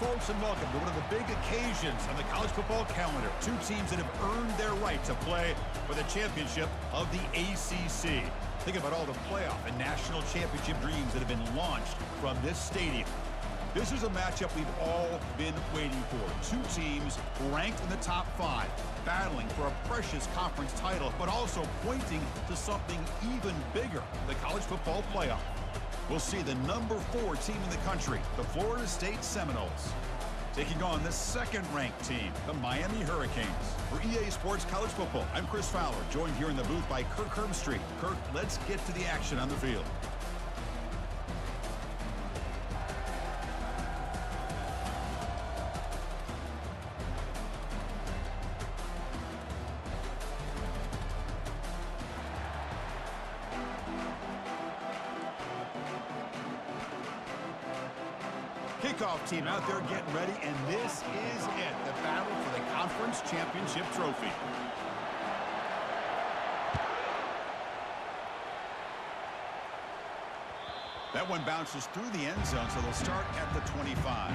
folks, and welcome to one of the big occasions on the college football calendar. Two teams that have earned their right to play for the championship of the ACC. Think about all the playoff and national championship dreams that have been launched from this stadium. This is a matchup we've all been waiting for. Two teams ranked in the top 5, battling for a precious conference title, but also pointing to something even bigger, the college football playoff. We'll see the number 4 team in the country, the Florida State Seminoles, taking on the second-ranked team, the Miami Hurricanes. For EA Sports College Football, I'm Chris Fowler, joined here in the booth by Kirk Herbstreit. Kirk, let's get to the action on the field. Kickoff team out there getting ready, and this is it, the battle for the conference championship trophy. That one bounces through the end zone, so they'll start at the 25.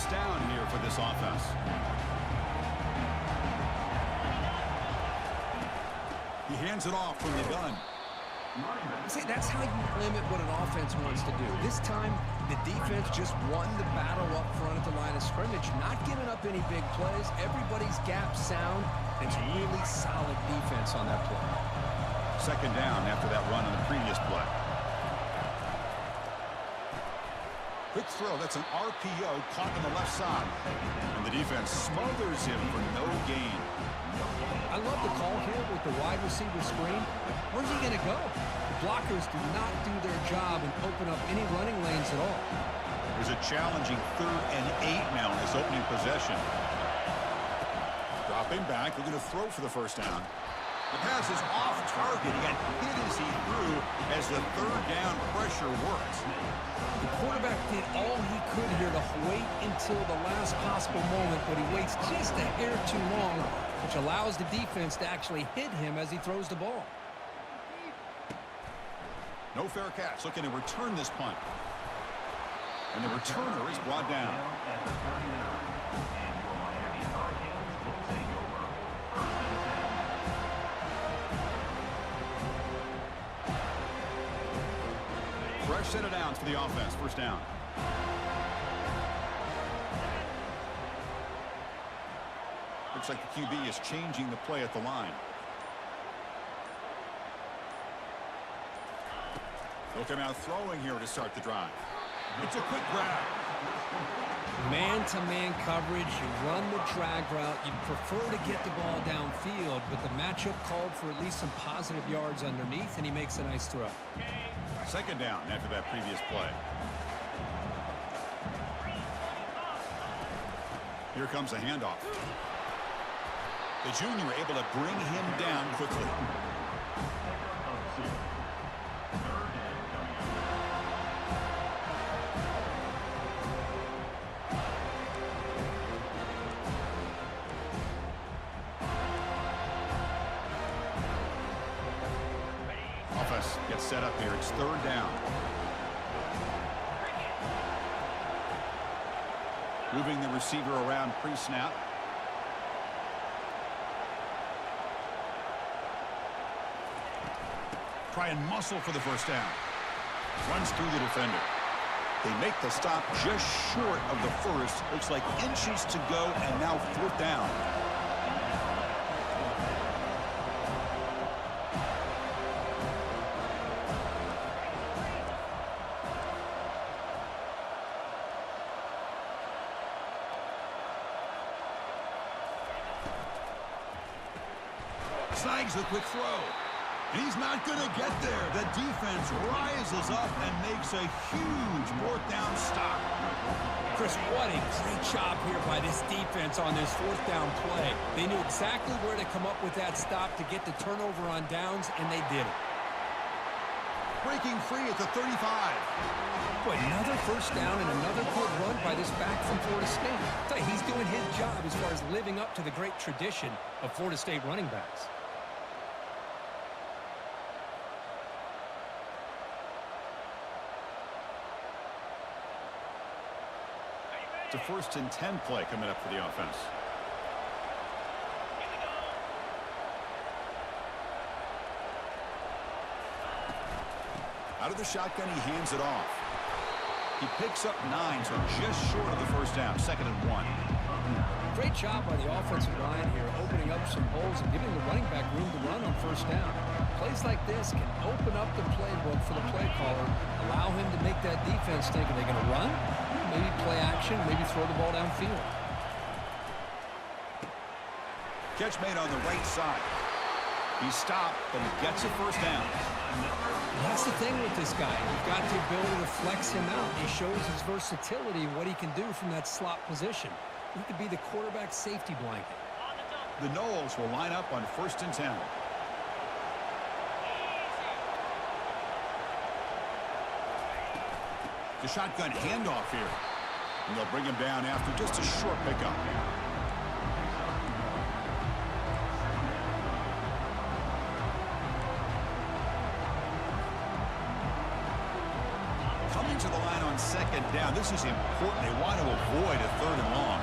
Down here for this offense. He hands it off from the gun. See, that's how you limit what an offense wants to do. This time, the defense just won the battle up front at the line of scrimmage, not giving up any big plays. Everybody's gap sound. It's really solid defense on that play. Second down after that run on the previous play. Quick throw, that's an RPO caught on the left side. And the defense smothers him for no gain. I love the call here with the wide receiver screen. Where's he going to go? The blockers do not do their job and open up any running lanes at all. There's a challenging 3rd and 8 now in this opening possession. Dropping back, looking to throw for the first down. The pass is off target. He got hit as he threw as the 3rd down pressure worked. The quarterback did all he could here to wait until the last possible moment, but he waits just a hair too long, which allows the defense to actually hit him as he throws the ball. No fair catch. Looking to return this punt. And the returner is brought down. Fresh set of downs for the offense. First down. Looks like the QB is changing the play at the line. They'll come out throwing here to start the drive. It's a quick grab. Man-to-man coverage, you run the drag route. You prefer to get the ball downfield, but the matchup called for at least some positive yards underneath, and he makes a nice throw. Second down after that previous play. Here comes a handoff. The junior able to bring him down quickly. Offense gets set up here. It's 3rd down. Moving the receiver around pre-snap. Try and muscle for the first down. Runs through the defender. They make the stop just short of the first. Looks like inches to go, and now 4th down. Snags the quick throw. He's not going to get there. The defense rises up and makes a huge 4th down stop. Chris, what a great job here by this defense on this 4th down play. They knew exactly where to come up with that stop to get the turnover on downs, and they did it. breaking free at the 35. Boy, another first down and another good run by this back from Florida State. I tell you, he's doing his job as far as living up to the great tradition of Florida State running backs. It's a 1st and 10 play coming up for the offense. Out of the shotgun, he hands it off. He picks up 9, so just short of the first down. 2nd and 1. Great job by the offensive line here, opening up some holes and giving the running back room to run on first down. Plays like this can open up the playbook for the play caller, allow him to make that defense think, are they going to run? Maybe play action, maybe throw the ball downfield. Catch made on the right side. He stopped, but he gets a first down. That's the thing with this guy. You've got the ability to flex him out. He shows his versatility and what he can do from that slot position. He could be the quarterback safety blanket. The Noles will line up on 1st and 10. The shotgun handoff here. And they'll bring him down after just a short pickup. Coming to the line on 2nd down. This is important. They want to avoid a 3rd and long.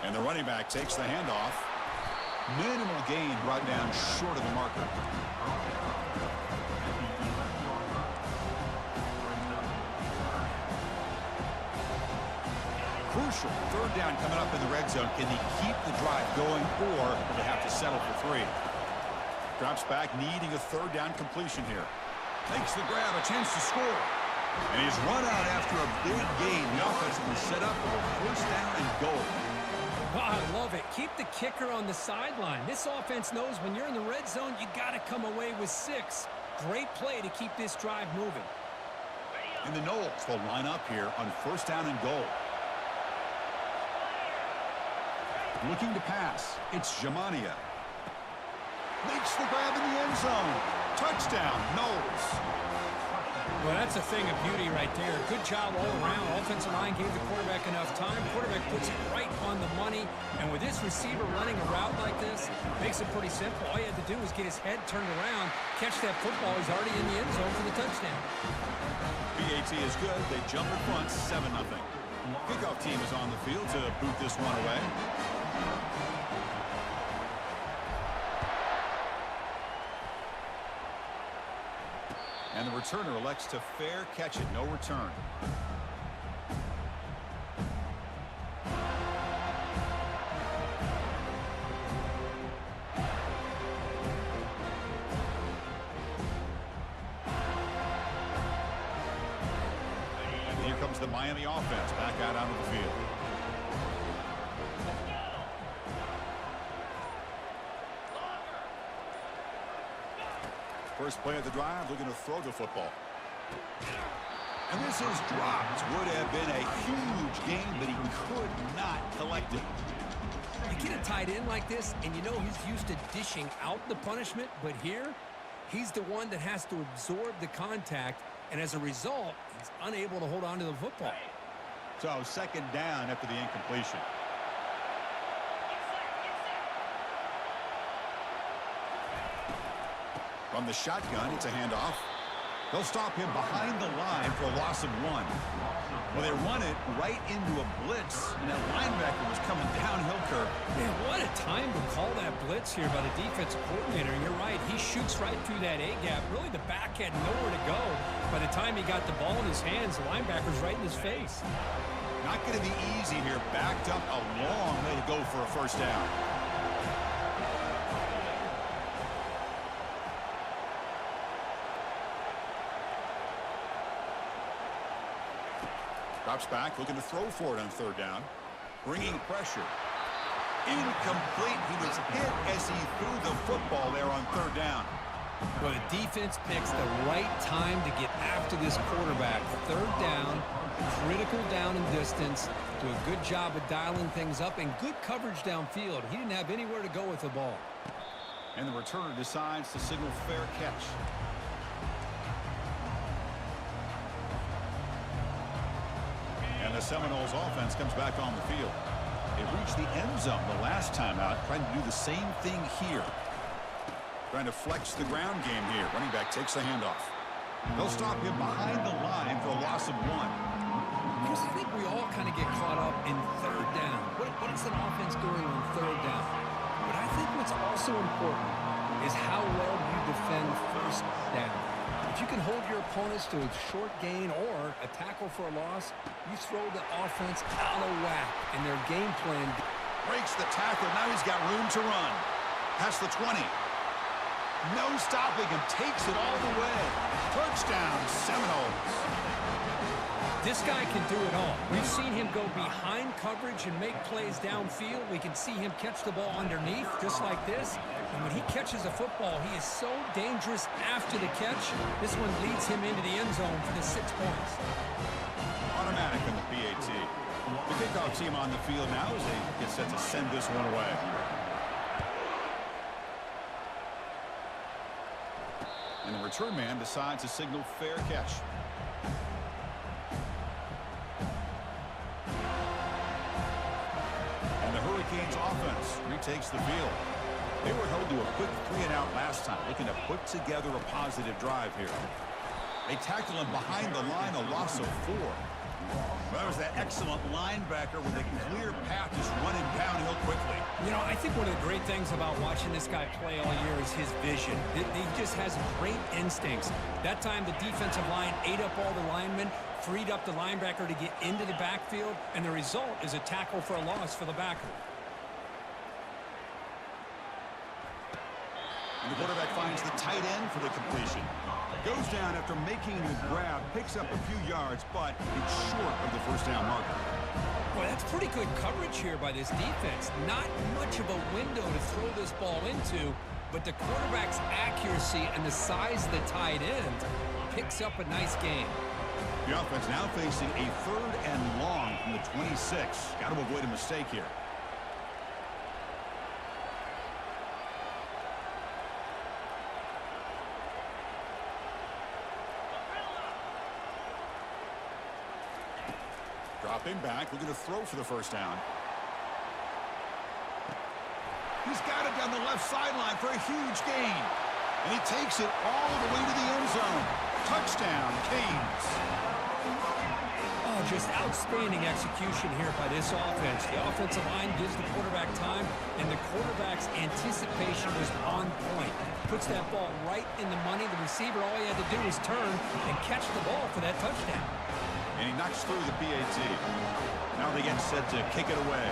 And the running back takes the handoff. Minimal gain brought down short of the marker. Crucial 3rd down coming up in the red zone. Can he keep the drive going, or do they have to settle for 3? Drops back, needing a 3rd down completion here. Makes the grab, a chance to score. And he's run out after a big gain. The offense was set up for a 1st down and goal. Oh, I love it. Keep the kicker on the sideline. This offense knows when you're in the red zone, you got to come away with 6. Great play to keep this drive moving. And the Noles will line up here on 1st down and goal. Looking to pass. It's Jamania. Makes the grab in the end zone. Touchdown, Noles. Well, that's a thing of beauty right there. Good job all around. Offensive line gave the quarterback enough time. Quarterback puts it right on the money. And with this receiver running a route like this, makes it pretty simple. All you had to do was get his head turned around, catch that football. He's already in the end zone for the touchdown. BAT is good. They jump in front, 7-0. Kickoff team is on the field to boot this one away. And the returner elects to fair catch it. No return. And here comes the Miami offense back out onto the field. First play of the drive, looking to throw the football. And this is dropped. Would have been a huge gain, but he could not collect it. You get a tight end like this, and you know he's used to dishing out the punishment, but here, he's the one that has to absorb the contact, and as a result, he's unable to hold on to the football. So 2nd down after the incompletion. From the shotgun, it's a handoff. They'll stop him behind the line for a loss of 1. Well, they run it right into a blitz, and that linebacker was coming downhill curve. Man, what a time to call that blitz here by the defensive coordinator. You're right, he shoots right through that A-gap. Really, the back had nowhere to go. By the time he got the ball in his hands, the linebacker's right in his face. Not going to be easy here. Backed up a long way to go for a 1st down. Drops back, looking to throw for it on 3rd down. Bringing pressure. Incomplete. He was hit as he threw the football there on 3rd down. Well, the defense picks the right time to get after this quarterback. 3rd down, critical down and distance. Do a good job of dialing things up and good coverage downfield. He didn't have anywhere to go with the ball. And the returner decides to signal fair catch. And the Seminoles offense comes back on the field. They reached the end zone the last time out, trying to do the same thing here. Trying to flex the ground game here. Running back takes the handoff. They'll stop him behind the line for a loss of 1. Because I think we all kind of get caught up in third down. What is an offense doing on third down? But I think what's also important is how well you defend first down. If you can hold your opponents to a short gain or a tackle for a loss, you throw the offense out of whack, and their game plan breaks the tackle. Now he's got room to run. Past the 20. No stopping him. Takes it all the way. Touchdown, Seminoles. This guy can do it all. We've seen him go behind coverage and make plays downfield. We can see him catch the ball underneath, just like this. And when he catches a football, he is so dangerous after the catch. This one leads him into the end zone for the 6 points. Automatic in the PAT. The kickoff team on the field now as they get set to send this one away. And the return man decides to signal fair catch. And the Hurricanes offense retakes the field. They were held to a quick 3-and-out last time, looking to put together a positive drive here. They tackle him behind the line, a loss of 4. Well, that was that excellent linebacker with a clear path just running downhill quickly. You know, I think one of the great things about watching this guy play all year is his vision. He just has great instincts. That time, the defensive line ate up all the linemen, freed up the linebacker to get into the backfield, and the result is a tackle for a loss for the backer. And the quarterback finds the tight end for the completion. Goes down after making the grab, picks up a few yards, but it's short of the first down marker. Boy, that's pretty good coverage here by this defense. Not much of a window to throw this ball into, but the quarterback's accuracy and the size of the tight end picks up a nice game. The offense now facing a 3rd and long from the 26. Got to avoid a mistake here. Dropping back, looking to throw for the first down. He's got it down the left sideline for a huge gain. And he takes it all the way to the end zone. Touchdown, Canes. Oh, just outstanding execution here by this offense. The offensive line gives the quarterback time, and the quarterback's anticipation was on point. Puts that ball right in the money. The receiver, all he had to do was turn and catch the ball for that touchdown. And he knocks through the PAT. Now they get set to kick it away.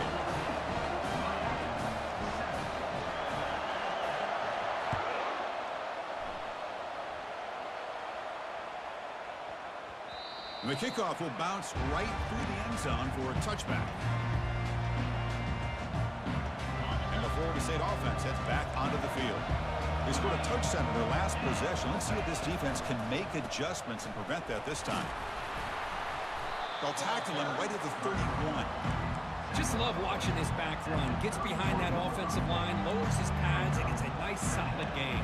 And the kickoff will bounce right through the end zone for a touchback. And the Florida State offense heads back onto the field. They scored a touchdown in their last possession. Let's see if this defense can make adjustments and prevent that this time. They'll tackle him right at the 31. Just love watching this back run. Gets behind that offensive line, lowers his pads, and gets a nice solid gain.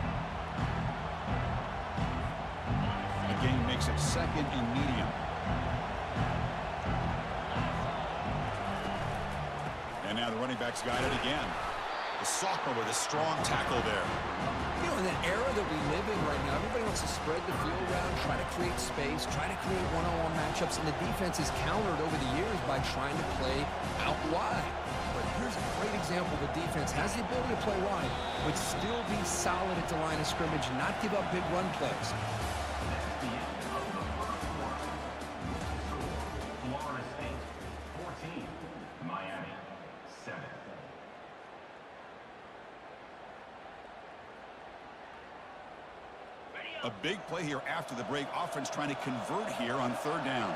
The gain makes it 2nd and medium. And now the running back's got it again. The sophomore with a strong tackle there. You know, in the era that we live in right now, everybody wants to spread the field around, try to create space, try to create one-on-one matchups, and the defense is countered over the years by trying to play out wide. But here's a great example of a defense has the ability to play wide, but still be solid at the line of scrimmage and not give up big run plays. Florida State 14, Miami 7. A big play here after the break. Offense trying to convert here on 3rd down.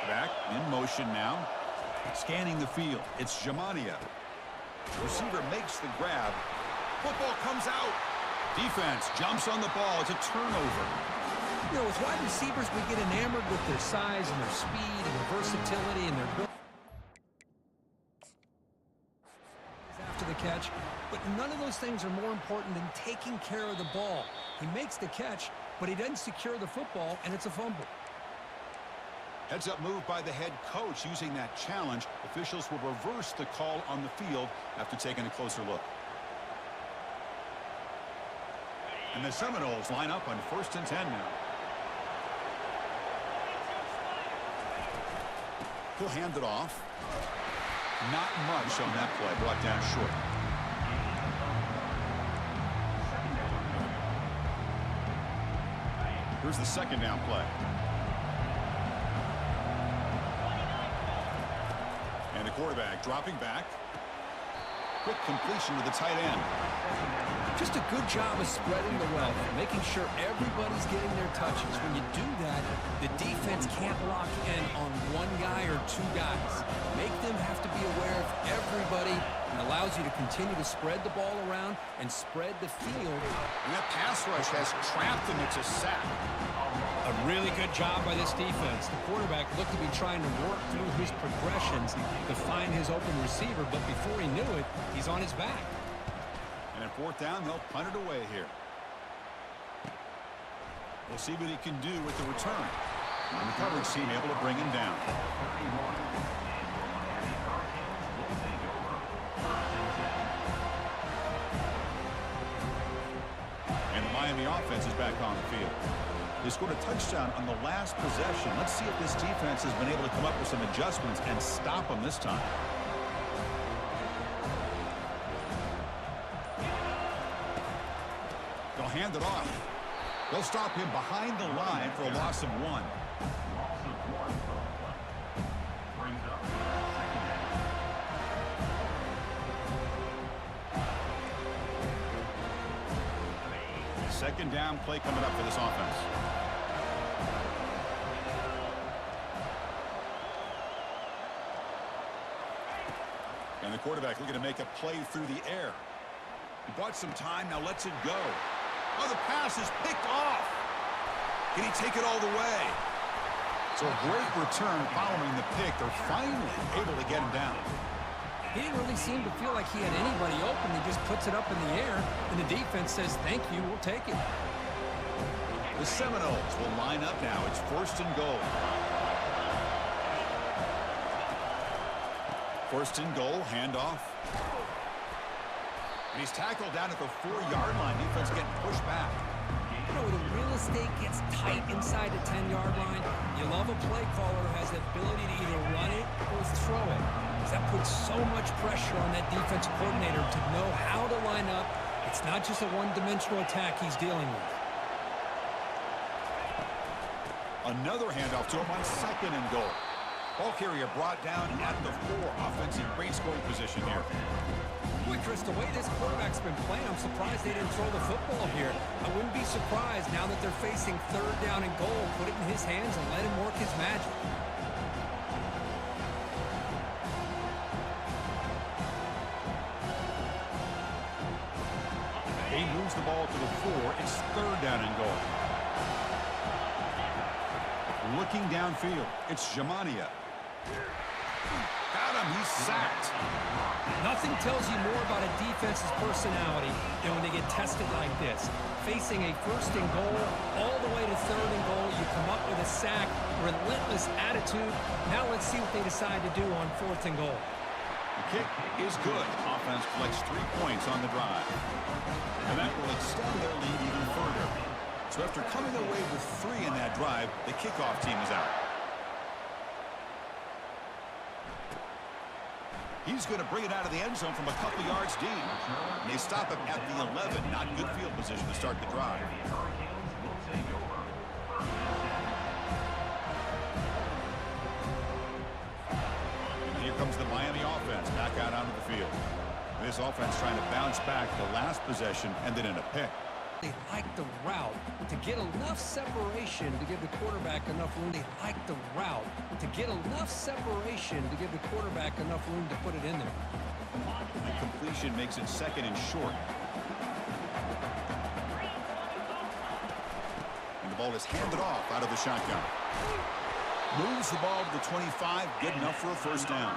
Back in motion now. Scanning the field. It's Jamania. Receiver makes the grab. Football comes out. Defense jumps on the ball. It's a turnover. You know, with wide receivers, we get enamored with their size and their speed and their versatility and their ability. After the catch, but none of those things are more important than taking care of the ball. He makes the catch, but he doesn't secure the football, and it's a fumble. Heads-up move by the head coach using that challenge. Officials will reverse the call on the field after taking a closer look. And the Seminoles line up on 1st and 10 now. He'll hand it off. Not much on that play, brought down short. Here's the 2nd down play. And the quarterback dropping back. Quick completion to the tight end. Just a good job of spreading the wealth, making sure everybody's getting their touches. When you do that, the defense can't lock in on one guy or two guys. Make them have to be aware of everybody, and allows you to continue to spread the ball around and spread the field. And that pass rush has trapped him. It's a sack. A really good job by this defense. The quarterback looked to be trying to work through his progressions to find his open receiver, but before he knew it, he's on his back. And at 4th down, they'll punt it away here. We'll see what he can do with the return. And the coverage team able to bring him down. And the Miami offense is back on the field. They scored a touchdown on the last possession. Let's see if this defense has been able to come up with some adjustments and stop them this time. They'll hand it off. They'll stop him behind the line for a loss of 1. Second down play coming up for this offense. And the quarterback looking to make a play through the air. He bought some time, now lets it go. Oh, the pass is picked off. Can he take it all the way? So a great return following the pick. They're finally able to get him down. He didn't really seem to feel like he had anybody open. He just puts it up in the air, and the defense says, thank you, we'll take it. The Seminoles will line up now. It's 1st and goal. 1st and goal, handoff. And he's tackled down at the 4-yard line. Defense getting pushed back. You know, when the real estate gets tight inside the 10-yard line, you love a play caller who has the ability to either run it or throw it. Because that puts so much pressure on that defensive coordinator to know how to line up. It's not just a one-dimensional attack he's dealing with. Another handoff to him on 2nd and goal. Ball carrier brought down at the 4. Offensive great scoring position here. Boy, Chris, the way this quarterback's been playing, I'm surprised they didn't throw the football here. I wouldn't be surprised now that they're facing 3rd down and goal. Put it in his hands and let him work his magic. He moves the ball to the 4. It's 3rd down and goal. Looking downfield, it's Jamania. Got him, he's sacked. Nothing tells you more about a defense's personality than when they get tested like this. Facing a 1st and goal, all the way to 3rd and goal, you come up with a sack, relentless attitude. Now let's see what they decide to do on 4th and goal. The kick is good. Offense collects 3 points on the drive. And that will extend their lead even further. So after coming away with 3 in that drive, the kickoff team is out. He's going to bring it out of the end zone from a couple yards deep. And they stop him at the 11. Not good field position to start the drive. And here comes the Miami offense back out onto the field. This offense trying to bounce back. The last possession ended in a pick. They like the route to get enough separation to give the quarterback enough room. They like the route to get enough separation to give the quarterback enough room to put it in there. The completion makes it 2nd and short. And the ball is handed off out of the shotgun. Moves the ball to the 25. Good enough for a 1st down.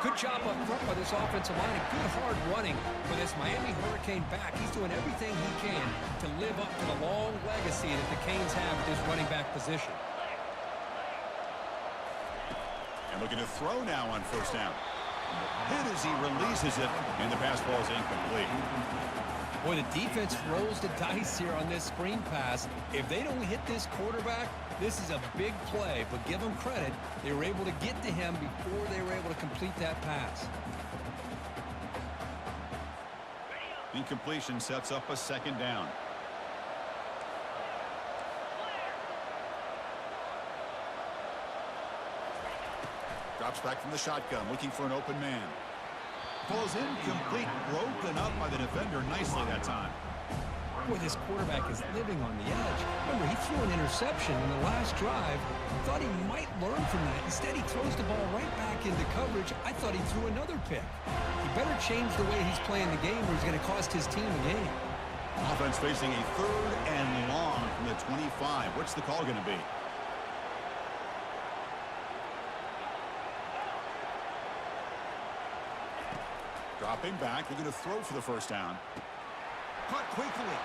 Good job up front by this offensive line and good hard running for this Miami Hurricane back. He's doing everything he can to live up to the long legacy that the Canes have at this running back position. And looking to throw now on first down. Hit as he releases it, and the pass ball is incomplete. Boy, the defense rolls the dice here on this screen pass. If they don't hit this quarterback, this is a big play, but give them credit. They were able to get to him before they were able to complete that pass. Incompletion sets up a second down. Drops back from the shotgun, looking for an open man. Falls incomplete, broken up by the defender nicely that time. Boy, this quarterback is living on the edge. Remember, he threw an interception in the last drive. Thought he might learn from that. Instead, he throws the ball right back into coverage. I thought he threw another pick. He better change the way he's playing the game or he's going to cost his team a game. Offense facing a 3rd and long from the 25. What's the call going to be? Dropping back, they're going to throw for the first down. Caught quickly.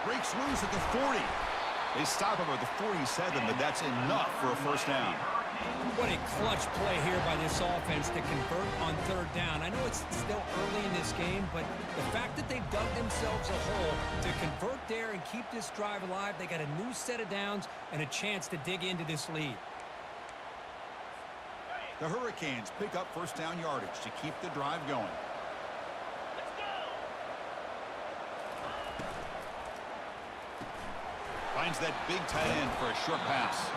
Breaks loose at the 40. They stop him at the 47, but that's enough for a first down. What a clutch play here by this offense to convert on 3rd down. I know it's still early in this game, but the fact that they've dug themselves a hole to convert there and keep this drive alive, they got a new set of downs and a chance to dig into this lead. The Hurricanes pick up first down yardage to keep the drive going. Finds that big tight end for a short pass.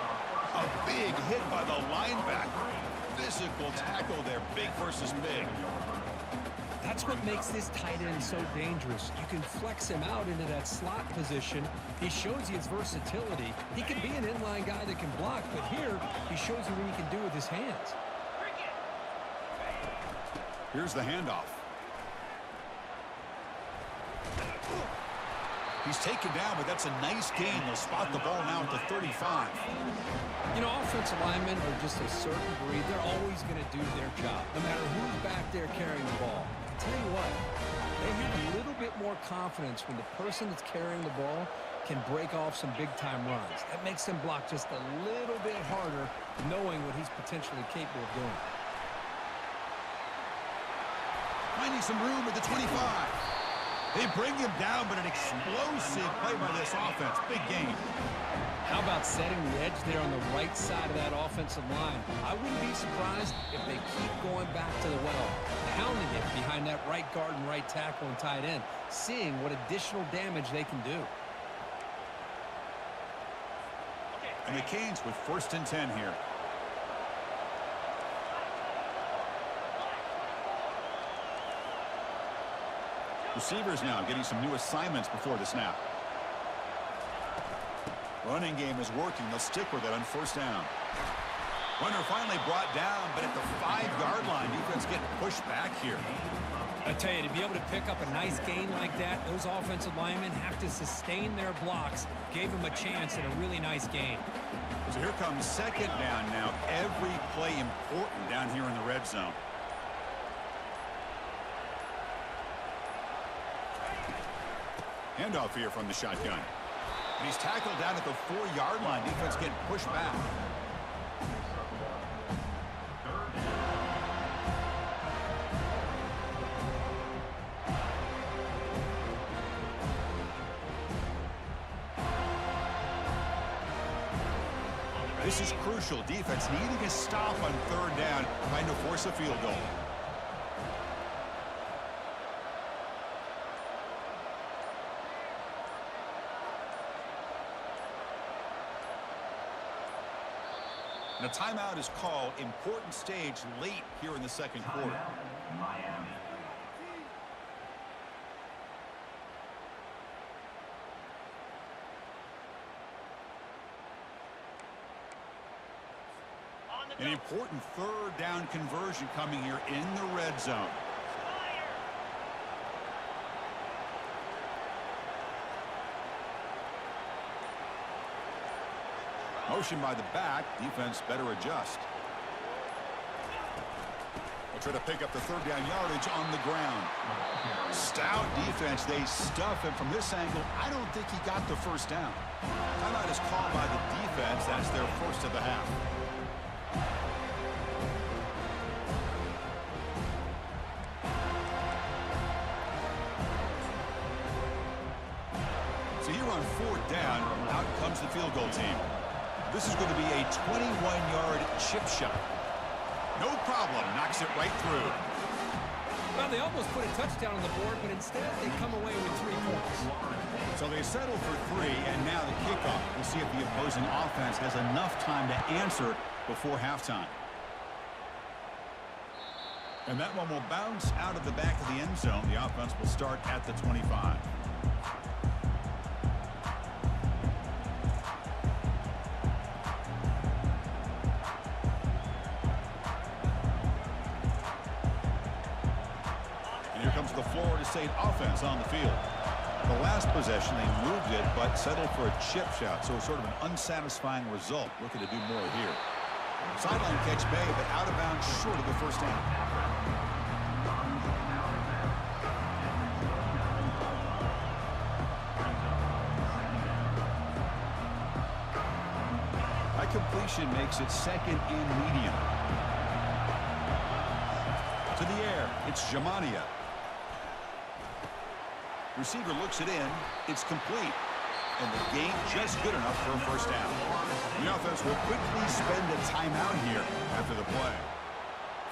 A big hit by the linebacker. Physical tackle there, big versus big. That's what makes this tight end so dangerous. You can flex him out into that slot position. He shows you his versatility. He can be an inline guy that can block, but here he shows you what he can do with his hands. Here's the handoff. He's taken down, but that's a nice gain. They'll spot the ball now at the 35. You know, offensive linemen are just a certain breed. They're always going to do their job, no matter who's back there carrying the ball. I tell you what, they have a little bit more confidence when the person that's carrying the ball can break off some big-time runs. That makes them block just a little bit harder, knowing what he's potentially capable of doing. Finding some room at the 25. They bring him down, but an explosive play by this offense. Big game. How about setting the edge there on the right side of that offensive line? I wouldn't be surprised if they keep going back to the well, pounding it behind that right guard and right tackle and tight end, seeing what additional damage they can do. And the Canes with 1st and 10 here. Receivers now getting some new assignments before the snap. Running game is working. They'll stick with it on first down. Runner finally brought down, but at the 5-yard line, defense getting pushed back here. I tell you, to be able to pick up a nice gain like that, those offensive linemen have to sustain their blocks. Gave them a chance at a really nice gain. So here comes second down now. Every play important down here in the red zone. Handoff here from the shotgun. And he's tackled down at the 4-yard line. Defense getting pushed back. This is crucial. Defense needing a stop on 3rd down, trying to force a field goal. And a timeout is called. Important stage late here in the second quarter. Miami. An important 3rd down conversion coming here in the red zone. Motion by the back. Defense better adjust. A Try to pick up the third down yardage on the ground. Stout defense. They stuff him from this angle. I don't think he got the first down. Timeout is called by the defense. That's their first of the half. So here on fourth down, out comes the field goal team. This is going to be a 21-yard chip shot. No problem. Knocks it right through. Well, they almost put a touchdown on the board, but instead they come away with 3 points. So they settle for 3, and now the kickoff. We'll see if the opposing offense has enough time to answer before halftime. And that one will bounce out of the back of the end zone. The offense will start at the 25. The Florida State offense on the field. The last possession, they moved it, but settled for a chip shot, so sort of an unsatisfying result. Looking to do more here. Sideline catch made, but out of bounds short of the first down. That completion makes it second and medium. To the air, it's Jamania. Receiver looks it in. It's complete. And the game just good enough for a first down. The offense will quickly spend a timeout here after the play.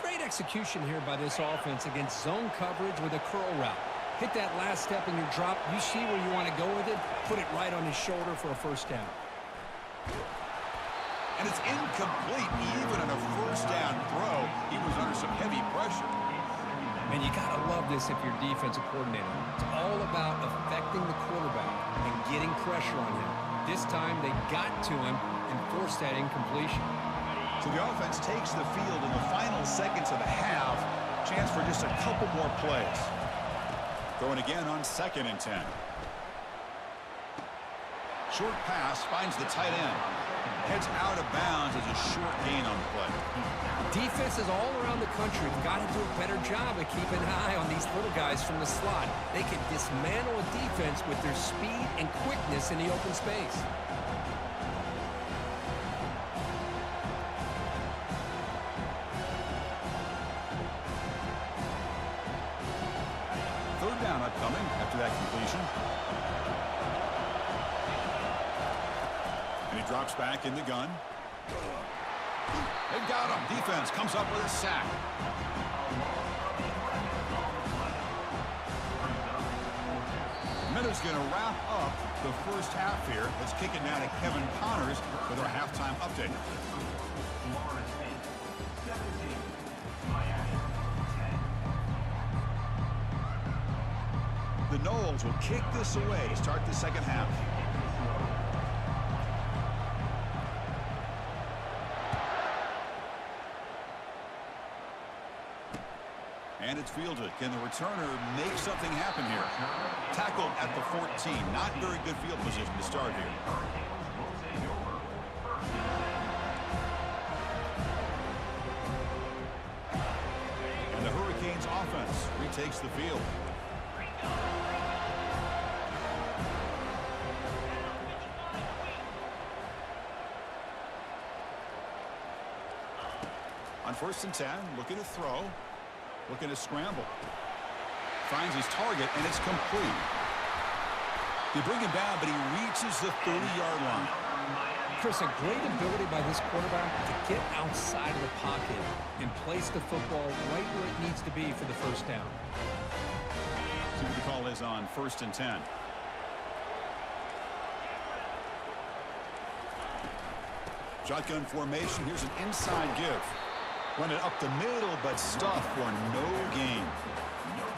Great execution here by this offense against zone coverage with a curl route. Hit that last step in your drop. You see where you want to go with it. Put it right on his shoulder for a first down. And it's incomplete. Even on a first down throw, he was under some heavy pressure. And you got to love this if you're defensive coordinator. It's all about affecting the quarterback and getting pressure on him. This time they got to him and forced that incompletion. So the offense takes the field in the final seconds of the half. Chance for just a couple more plays. Throwing again on 2nd and 10. Short pass finds the tight end. Heads out of bounds as a short gain on the play. Defenses all around the country have got to do a better job of keeping an eye on these little guys from the slot. They can dismantle a defense with their speed and quickness in the open space. Third down upcoming after that completion. And he drops back in the gun. They've got him. Defense comes up with a sack. Miller's going to wrap up the first half here. Let's kick it now to Kevin Connors with our halftime update. Florida State 17, Miami 10. The Noles will kick this away to start the second half. And it's fielded. Can the returner make something happen here? Tackled at the 14. Not very good field position to start here. And the Hurricanes offense retakes the field. On 1st and 10, looking to throw. Looking to scramble. Finds his target, and it's complete. They bring him down, but he reaches the 30-yard line. Chris, a great ability by this quarterback to get outside of the pocket and place the football right where it needs to be for the first down. See what the call is on 1st and 10. Shotgun formation. Here's an inside give. Run it up the middle, but stuff for no gain.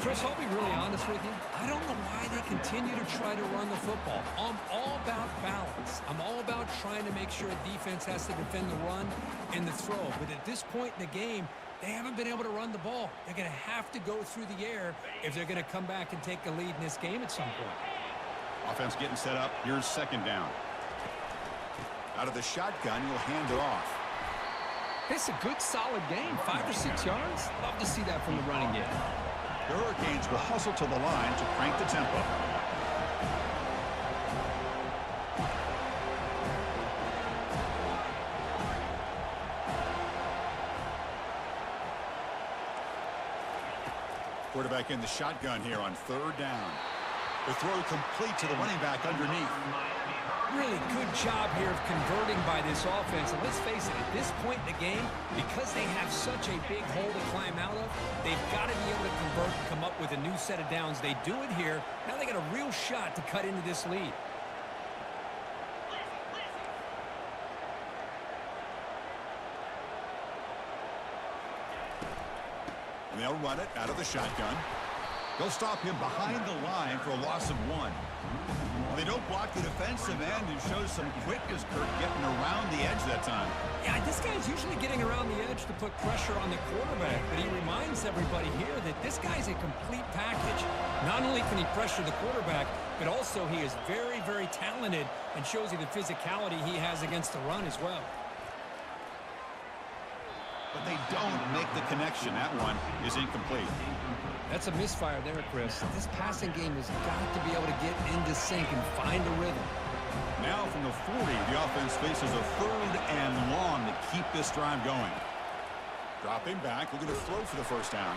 Chris, I'll be really honest with you. I don't know why they continue to try to run the football. I'm all about balance. I'm all about trying to make sure a defense has to defend the run and the throw. But at this point in the game, they haven't been able to run the ball. They're going to have to go through the air if they're going to come back and take the lead in this game at some point. Offense getting set up. Here's 2nd down. Out of the shotgun, you'll hand it off. It's a good, solid game. 5 or 6 yards. Love to see that from the running game. The Hurricanes will hustle to the line to crank the tempo. Quarterback in the shotgun here on 3rd down. The throw complete to the running back underneath. Really good job here of converting by this offense. And let's face it, at this point in the game, because they have such a big hole to climb out of, they've got to be able to convert and come up with a new set of downs. They do it here. Now they got a real shot to cut into this lead. And they'll run it out of the shotgun. They'll stop him behind the line for a loss of 1. Well, they don't block the defensive end and show some quickness, Kirk, getting around the edge that time. Yeah, this guy's usually getting around the edge to put pressure on the quarterback, but he reminds everybody here that this guy's a complete package. Not only can he pressure the quarterback, but also he is very, very talented and shows you the physicality he has against the run as well. But they don't make the connection. That one is incomplete. That's a misfire there, Chris. This passing game has got to be able to get into sync and find a rhythm. Now from the 40, the offense faces a 3rd and long to keep this drive going. Dropping back, looking to throw for the 1st down.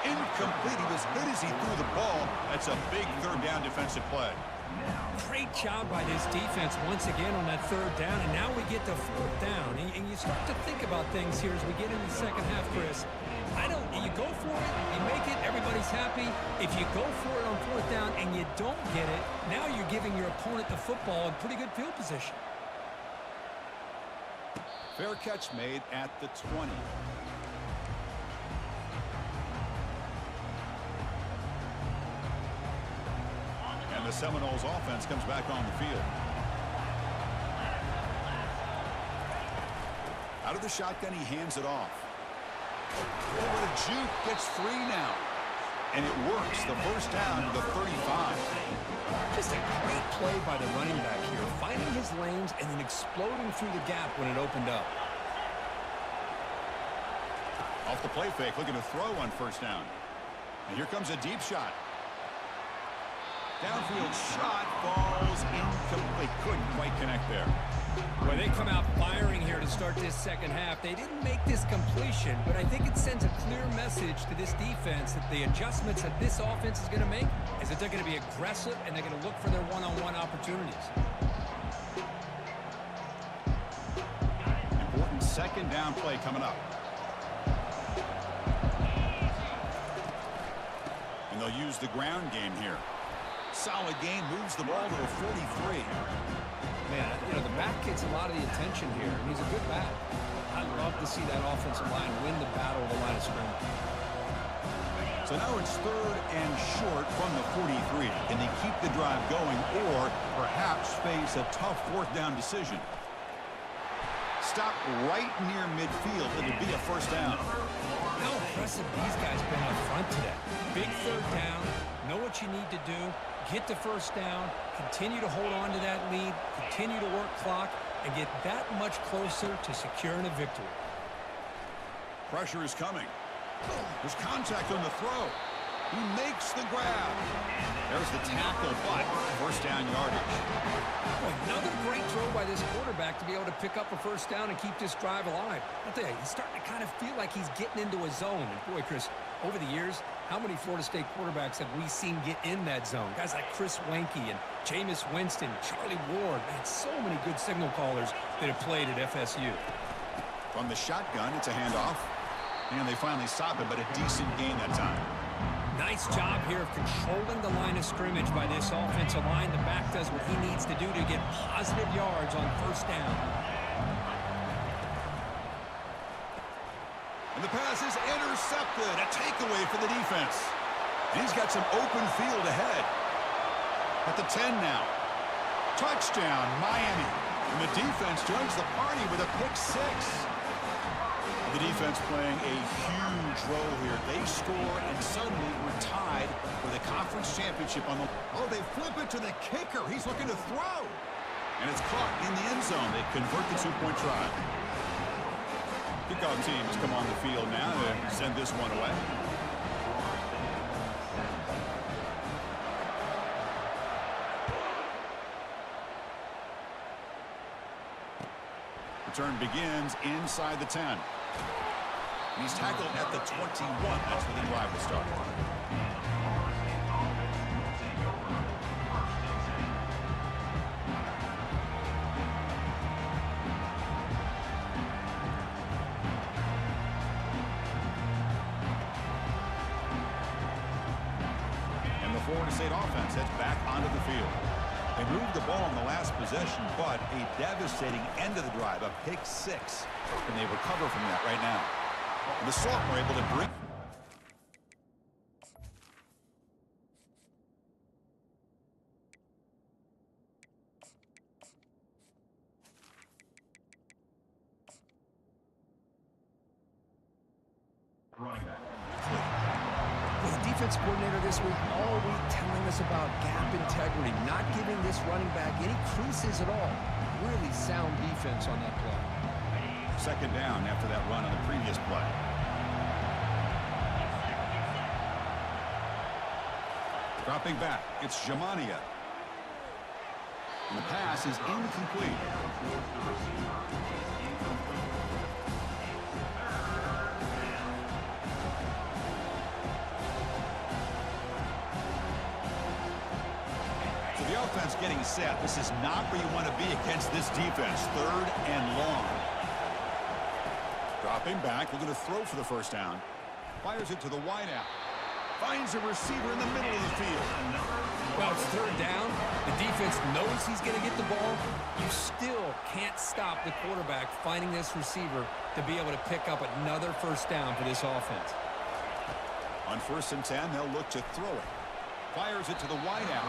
Incomplete. He was hit as he threw the ball. That's a big 3rd down defensive play. Great job by this defense once again on that 3rd down, and now we get to 4th down. And you start to think about things here as we get into the second half, Chris. You go for it, you make it, everybody's happy. If you go for it on 4th down and you don't get it, now you're giving your opponent the football in pretty good field position. Fair catch made at the 20. And the Seminoles offense comes back on the field. Out of the shotgun, he hands it off. Over the juke, gets 3 now. And it works. The 1st down to the 35. Just a great play by the running back here, finding his lanes and then exploding through the gap when it opened up. Off the play fake, looking to throw on 1st down. And here comes a deep shot. Downfield shot falls incomplete. Couldn't quite connect there. Well, they come out firing here to start this second half. They didn't make this completion, but I think it sends a clear message to this defense that the adjustments that this offense is going to make is that they're going to be aggressive and they're going to look for their one-on-one opportunities. Important 2nd down play coming up. And they'll use the ground game here. Solid game, moves the ball to a 43. Man, the back gets a lot of the attention here, and he's a good back. I love to see that offensive line win the battle of the line of scrimmage. So now it's 3rd and short from the 43. Can they keep the drive going or perhaps face a tough 4th down decision? Stop right near midfield. It'll be a 1st down. How impressive these guys been up front today. Big 3rd down, know what you need to do, get the 1st down, continue to hold on to that lead, continue to work clock, and get that much closer to securing a victory. Pressure is coming. There's contact on the throw. He makes the grab. There's the tackle, but 1st down yardage. Boy, another great throw by this quarterback to be able to pick up a 1st down and keep this drive alive. I'll tell you, he's starting to kind of feel like he's getting into a zone. And boy, Chris, over the years, how many Florida State quarterbacks have we seen get in that zone? Guys like Chris Wenke and Jameis Winston, Charlie Ward. Man, so many good signal callers that have played at FSU. From the shotgun, it's a handoff. And they finally stop it, but a decent gain that time. Nice job here of controlling the line of scrimmage by this offensive line. The back does what he needs to do to get positive yards on 1st down. And the pass is intercepted. A takeaway for the defense. And he's got some open field ahead. At the 10 now. Touchdown, Miami. And the defense joins the party with a pick 6. The defense playing a huge role here. They score and suddenly we're tied for the conference championship on the... Oh, they flip it to the kicker. He's looking to throw. And it's caught in the end zone. They convert the 2-point try. Kickoff team has come on the field now to send this one away. Return begins inside the 10. He's tackled at the 21. That's where the drive will start. And the Florida State offense heads back onto the field. They moved the ball in the last possession, but a devastating end of the drive, a pick 6. And they recover from that right now. And the sophomore able to bring. Running back. The defense coordinator this week, all week telling us about gap integrity, not giving this running back any creases at all. Really sound defense on that play. Second down after that run on the previous play. Dropping back, it's Jamania. And the pass is incomplete. So the offense getting set. This is not where you want to be against this defense. 3rd and long. Dropping back, looking to throw for the first down. Fires it to the wideout. Finds a receiver in the middle of the field. Well, it's 3rd down. The defense knows he's going to get the ball. You still can't stop the quarterback finding this receiver to be able to pick up another first down for this offense. On 1st and 10, they'll look to throw it. Fires it to the wideout,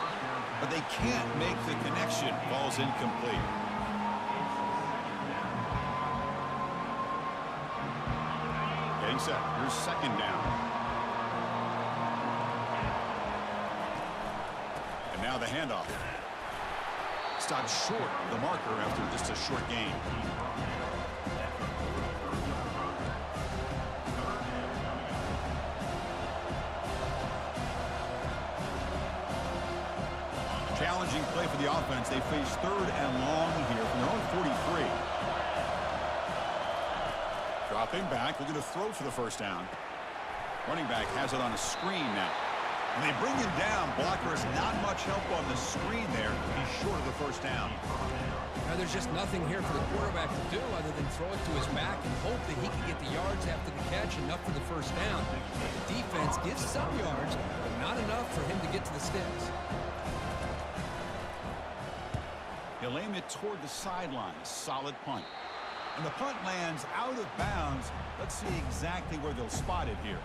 but they can't make the connection. Ball's incomplete. Getting set. Here's 2nd down. And now the handoff. Stopped short of the marker after just a short gain. Challenging play for the offense. They face 3rd and long here from their own 43. Dropping back, looking to throw for the first down. Running back has it on a screen now. And they bring him down. Blocker has not much help on the screen there. He's short of the first down. Now, there's just nothing here for the quarterback to do other than throw it to his back and hope that he can get the yards after the catch, enough for the first down. The defense gives some yards, but not enough for him to get to the sticks. He'll aim it toward the sideline. A solid punt. And the punt lands out of bounds. Let's see exactly where they'll spot it here.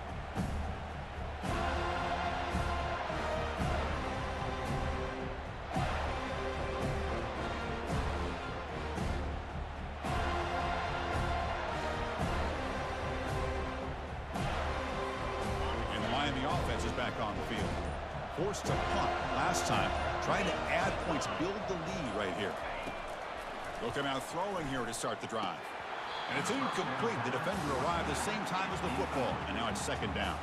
And the Miami offense is back on the field. Forced to punt last time. Trying to add points, build the lead right here. Looking out throwing here to start the drive. And it's incomplete. The defender arrived the same time as the football. And now it's 2nd down.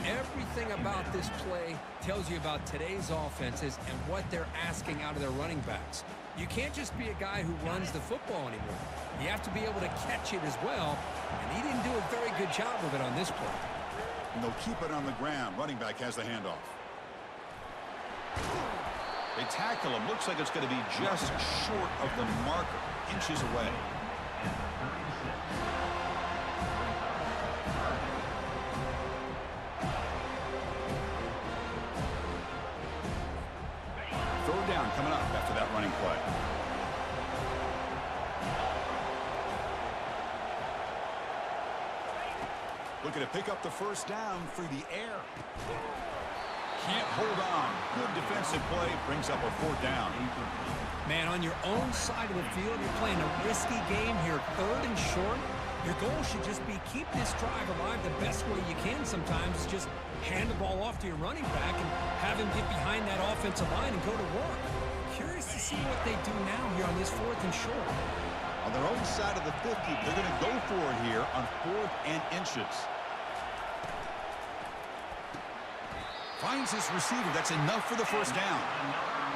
Everything about this play tells you about today's offenses and what they're asking out of their running backs. You can't just be a guy who runs the football anymore. You have to be able to catch it as well. And he didn't do a very good job of it on this play. And they'll keep it on the ground. Running back has the handoff. They tackle him. Looks like it's going to be just short of the marker. Inches away. Third down coming up after that running play. Looking to pick up the first down through the air. Can't hold on. Good defensive play. Brings up a 4th down. Man, on your own side of the field, you're playing a risky game here. 3rd and short. Your goal should just be keep this drive alive the best way you can sometimes. Is just hand the ball off to your running back and have him get behind that offensive line and go to work. Curious to see what they do now here on this 4th and short. On their own side of the 50, they're going to go for it here on 4th and inches. Finds his receiver. That's enough for the first down.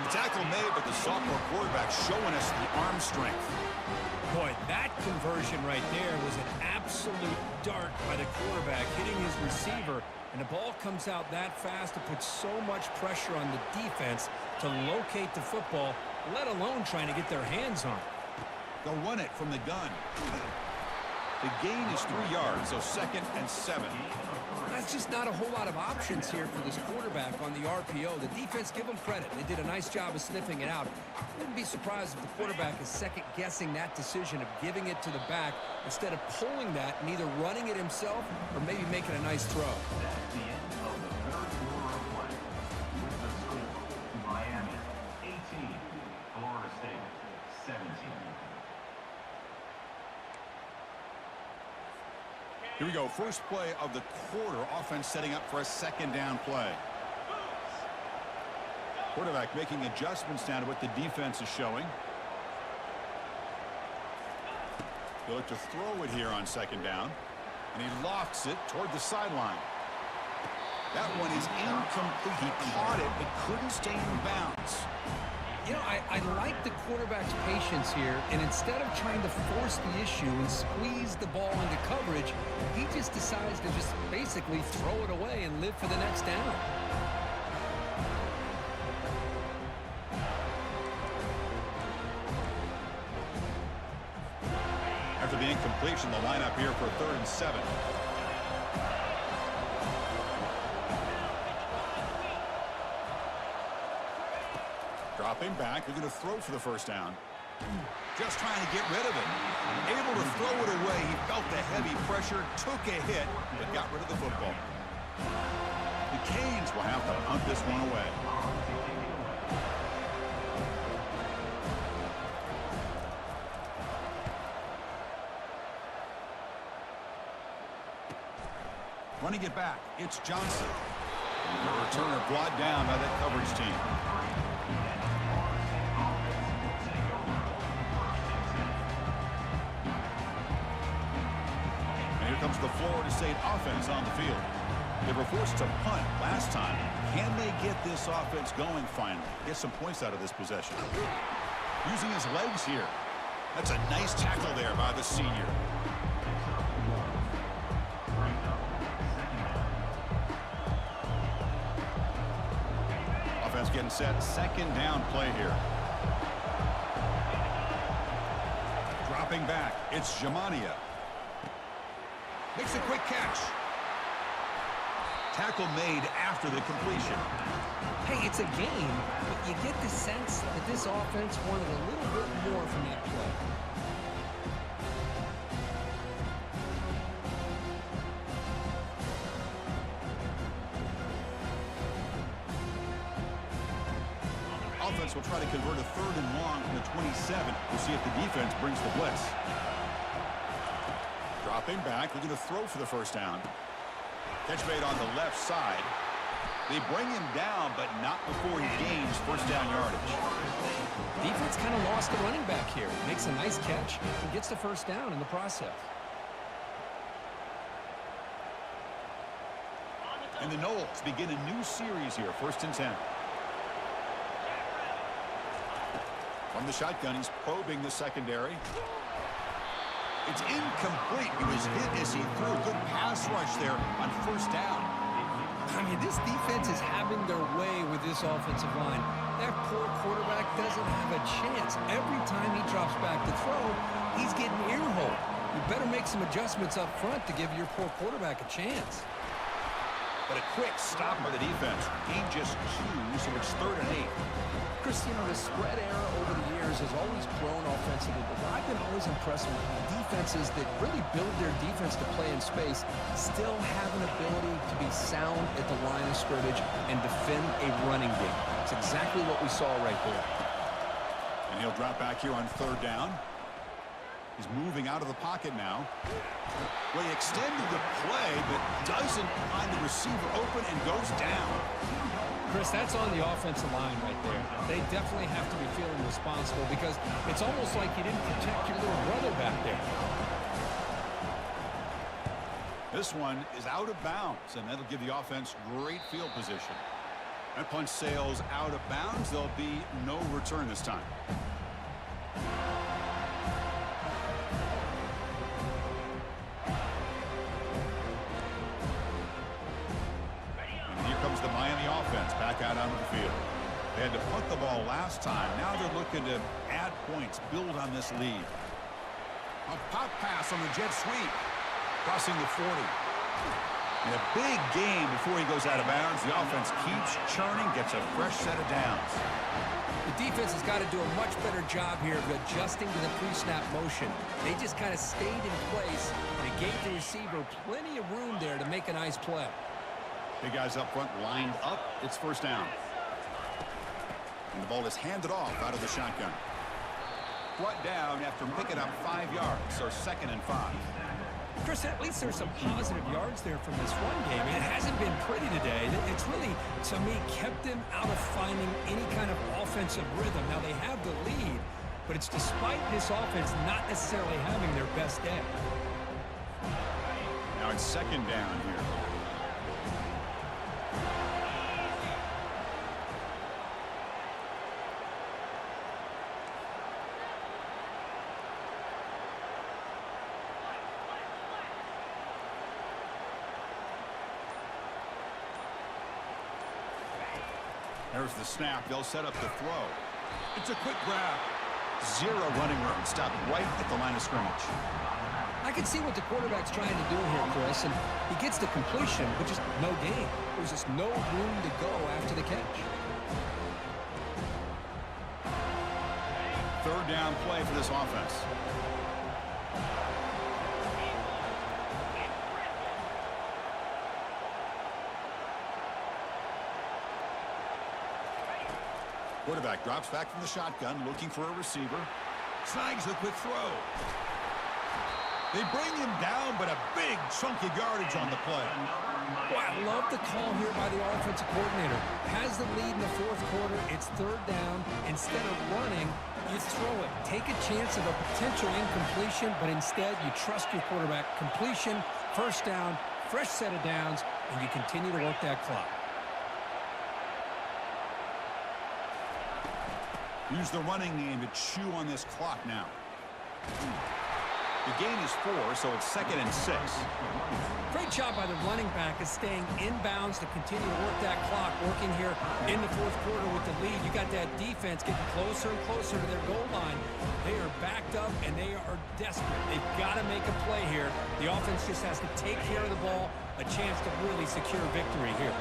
The tackle made, but the sophomore quarterback showing us the arm strength. Boy, that conversion right there was an absolute dart by the quarterback, hitting his receiver, and the ball comes out that fast. It puts so much pressure on the defense to locate the football, let alone trying to get their hands on it. They'll run it from the gun. The gain is 3 yards, so 2nd and 7. That's just not a whole lot of options here for this quarterback on the RPO. The defense, give them credit. They did a nice job of sniffing it out. Wouldn't be surprised if the quarterback is second-guessing that decision of giving it to the back instead of pulling that and either running it himself or maybe making a nice throw. That's the end of the third quarter of play. With the score, Miami 18, Florida State 17. Here we go. First play of the quarter. Offense setting up for a 2nd down play. Quarterback making adjustments now to what the defense is showing. He'll look to throw it here on 2nd down. And he lofts it toward the sideline. That one is incomplete. He caught it but couldn't stay in bounds. You know, I like the quarterback's patience here, and instead of trying to force the issue and squeeze the ball into coverage, he just decides to just basically throw it away and live for the next down. After the incompletion, the lineup here for 3rd and 7. Dropping back, they're going to throw for the first down. Just trying to get rid of it. Able to throw it away. He felt the heavy pressure, took a hit, but got rid of the football. The Canes will have to punt this one away. Running it back, it's Johnson. The returner brought down by that coverage team. And here comes the Florida State offense on the field. They were forced to punt last time. Can they get this offense going finally? Get some points out of this possession. Using his legs here. That's a nice tackle there by the senior. Offense getting set. 2nd down play here. Dropping back. It's Jamania. Makes a quick catch. Tackle made after the completion. Hey, it's a game, but you get the sense that this offense wanted a little bit more from that play. Offense will try to convert a 3rd and long from the 27. We'll see if the defense brings the blitz. Dropping back, looking to throw for the first down. Catch made on the left side. They bring him down, but not before he gains first down yardage. Defense kind of lost the running back here. Makes a nice catch and gets the first down in the process. And the Noles begin a new series here, 1st and 10. From the shotgun, he's probing the secondary. It's incomplete. He was hit as he threw a good pass rush there on first down. I mean, this defense is having their way with this offensive line. That poor quarterback doesn't have a chance. Every time he drops back to throw, he's getting earholed. You better make some adjustments up front to give your poor quarterback a chance. But a quick stop by the defense. He just 2, so it's 3rd and 8. Chris, you know, the spread era over the years has always grown offensively, but what I've been always impressed with defenses that really build their defense to play in space still have an ability to be sound at the line of scrimmage and defend a running game. It's exactly what we saw right there. And he'll drop back here on 3rd down. He's moving out of the pocket now. Well, he extended the play, but doesn't find the receiver open and goes down. Chris, that's on the offensive line right there. They definitely have to be feeling responsible because it's almost like you didn't protect your little brother back there. This one is out of bounds, and that'll give the offense great field position. That punch sails out of bounds. There'll be no return this time. And here comes the Miami offense back out onto the field. They had to punt the ball last time. Now they're looking to add points, build on this lead. A pop pass on the jet sweep. Crossing the 40. In a big game before he goes out of bounds. The offense keeps churning, gets a fresh set of downs. The defense has got to do a much better job here of adjusting to the pre-snap motion. They just kind of stayed in place, and it gave the receiver plenty of room there to make a nice play. Big guys up front lined up. It's first down. And the ball is handed off out of the shotgun. Brought down after picking up 5 yards, so 2nd and 5. Chris, at least there's some positive yards there from this run game. It hasn't been pretty today. It's really, to me, kept them out of finding any kind of offensive rhythm. Now, they have the lead, but it's despite this offense not necessarily having their best day. Now it's 2nd down here. There's the snap. They'll set up the throw. It's a quick grab. 0 running room. Stopped right at the line of scrimmage. I can see what the quarterback's trying to do here, Chris, and he gets the completion, but just no gain. There's just no room to go after the catch. 3rd down play for this offense. Quarterback drops back from the shotgun, looking for a receiver. Snags a quick throw. They bring him down, but a big chunk of yardage on the play. Well, I love the call here by the offensive coordinator. Has the lead in the 4th quarter. It's 3rd down. Instead of running, you throw it. Take a chance of a potential incompletion, but instead you trust your quarterback. Completion, 1st down, fresh set of downs, and you continue to work that clock. Use the running game to chew on this clock now. The gain is 4, so it's 2nd and 6. Great job by the running back of staying inbounds to continue to work that clock, working here in the 4th quarter with the lead. You got that defense getting closer and closer to their goal line. They are backed up, and they are desperate. They've got to make a play here. The offense just has to take care of the ball, a chance to really secure victory here.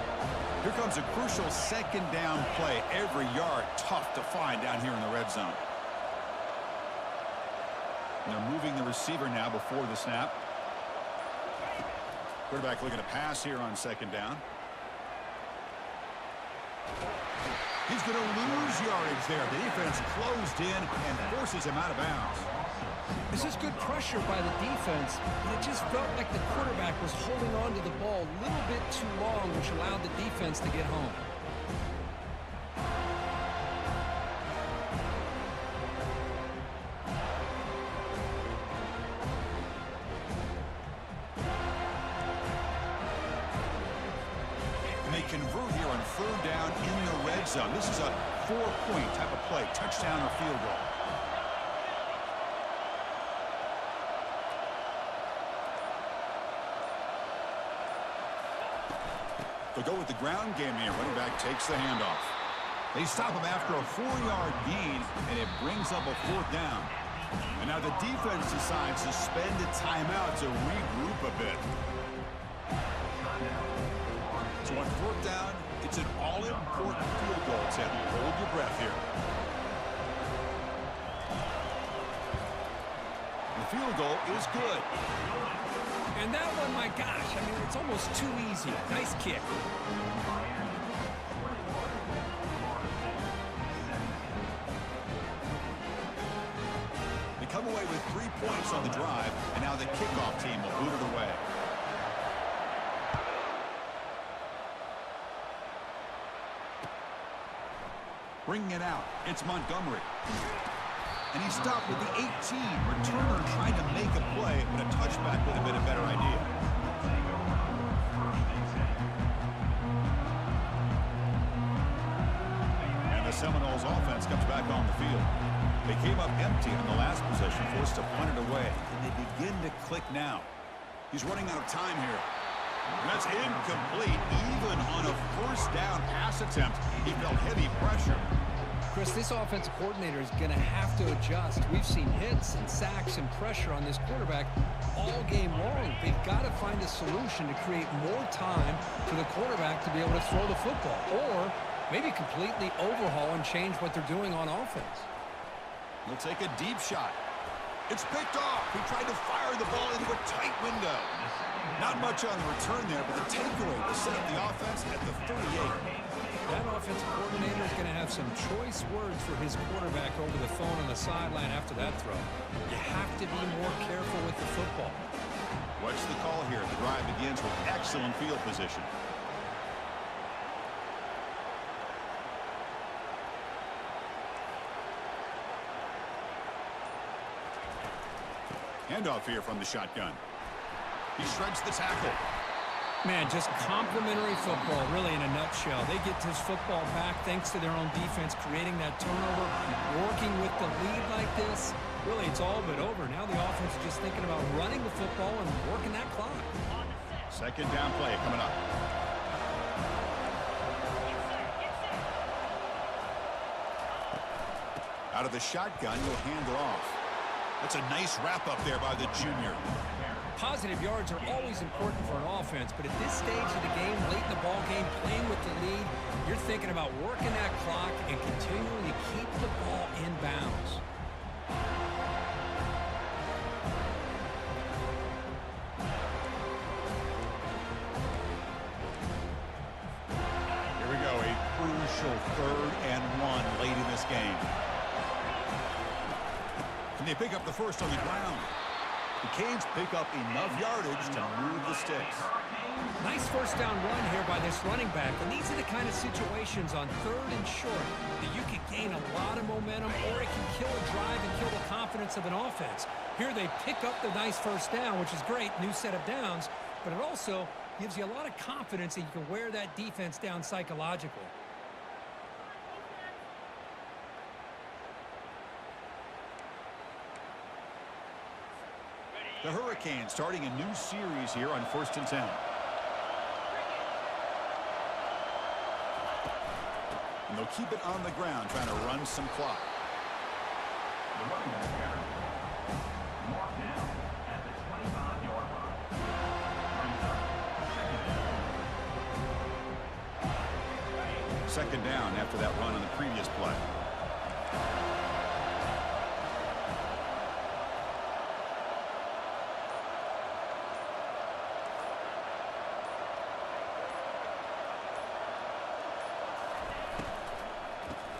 Here comes a crucial 2nd down play. Every yard tough to find down here in the red zone. And they're moving the receiver now before the snap. Quarterback looking to pass here on 2nd down. He's going to lose yardage there. The defense closed in and forces him out of bounds. This is good pressure by the defense, but it just felt like the quarterback was holding on to the ball a little bit too long, which allowed the defense to get home. And they convert here on 3rd down in the red zone. This is a 4-point type of play, touchdown or field goal. They'll go with the ground game here. Running back takes the handoff. They stop him after a 4-yard gain, and it brings up a 4th down. And now the defense decides to spend a timeout to regroup a bit. So on 4th down, it's an all-important field goal attempt. Hold your breath here. The field goal is good. And that one, my gosh, I mean, it's almost too easy. Nice kick. They come away with 3 points on the drive, and now the kickoff team will boot it away. Bringing it out, it's Montgomery. And he stopped with the 18. Returner trying to make a play, but a touchback would have been a better idea. And the Seminoles offense comes back on the field. They came up empty on the last possession, forced to punt it away. And they begin to click now. He's running out of time here. And that's incomplete. Even on a first down pass attempt, he felt heavy pressure. Chris, this offensive coordinator is going to have to adjust. We've seen hits and sacks and pressure on this quarterback all game long. They've got to find a solution to create more time for the quarterback to be able to throw the football, or maybe completely overhaul and change what they're doing on offense. He'll take a deep shot. It's picked off. He tried to fire the ball into a tight window. Not much on the return there, but the takeaway to set up the offense at the 38. That offensive coordinator is going to have some choice words for his quarterback over the phone on the sideline after that throw. You have to be more careful with the football. What's the call here? The drive begins with excellent field position. Handoff here from the shotgun. He shreds the tackle. Man, just complimentary football, really, in a nutshell. They get this football back thanks to their own defense, creating that turnover, working with the lead like this. Really, it's all but over. Now the offense is just thinking about running the football and working that clock. Second down play coming up. Out of the shotgun, you'll hand it off. That's a nice wrap-up there by the junior. Positive yards are always important for an offense, but at this stage of the game, late in the ball game, playing with the lead, you're thinking about working that clock and continuing to keep the ball in bounds. Here we go, a crucial 3rd and 1 late in this game. Can they pick up the first on the ground? The Canes pick up enough yardage to move the sticks. Nice first down run here by this running back. And these are the kind of situations on 3rd and short that you can gain a lot of momentum, or it can kill a drive and kill the confidence of an offense. Here they pick up the nice first down, which is great, new set of downs, but it also gives you a lot of confidence that you can wear that defense down psychologically. The Hurricanes starting a new series here on 1st and 10. And they'll keep it on the ground, trying to run some clock. The running back here. Mark down at the 25-yard line. Second down after that run on the previous play.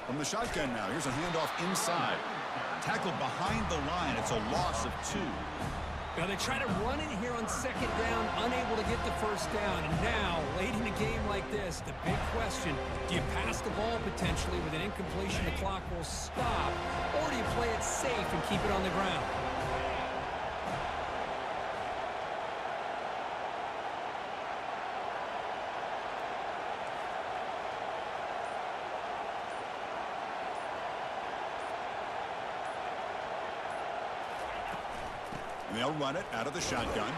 From the shotgun now, here's a handoff inside. Tackled behind the line. It's a loss of 2. Now they try to run it here on 2nd down, unable to get the first down. And now, late in a game like this, the big question, do you pass the ball potentially with an incompletion, the clock will stop, or do you play it safe and keep it on the ground? And they'll run it out of the shotgun.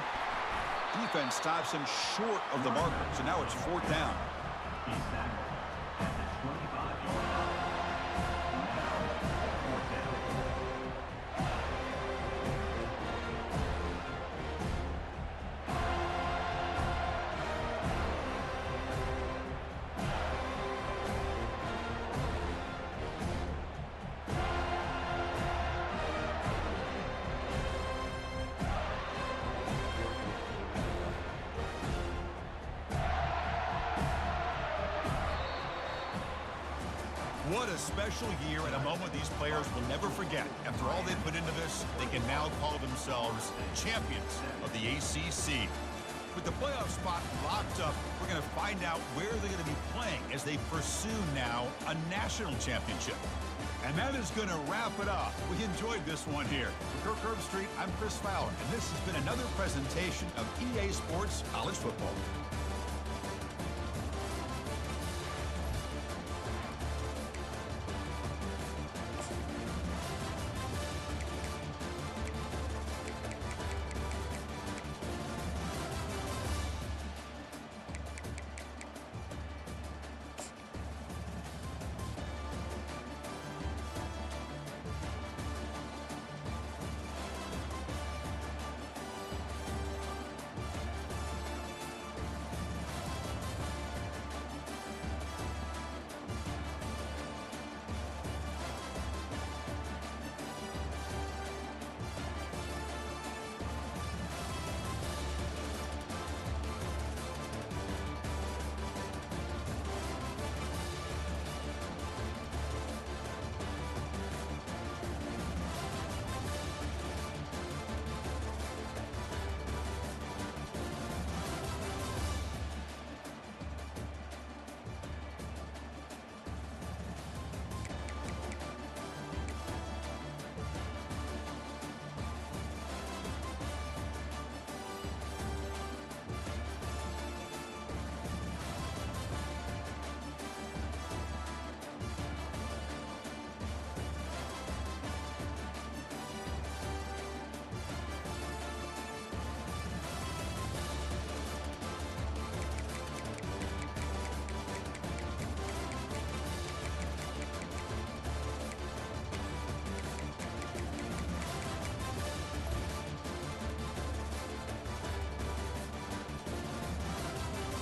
Defense stops him short of the marker, so now it's 4th down. He's tackled at the 25-yard line. Now, 4th down. What a special year and a moment these players will never forget. After all they put into this, they can now call themselves champions of the ACC. With the playoff spot locked up, we're going to find out where they're going to be playing as they pursue now a national championship. And that is going to wrap it up. We enjoyed this one here. For Kirk Herbstreit, I'm Chris Fowler, and this has been another presentation of EA Sports College Football.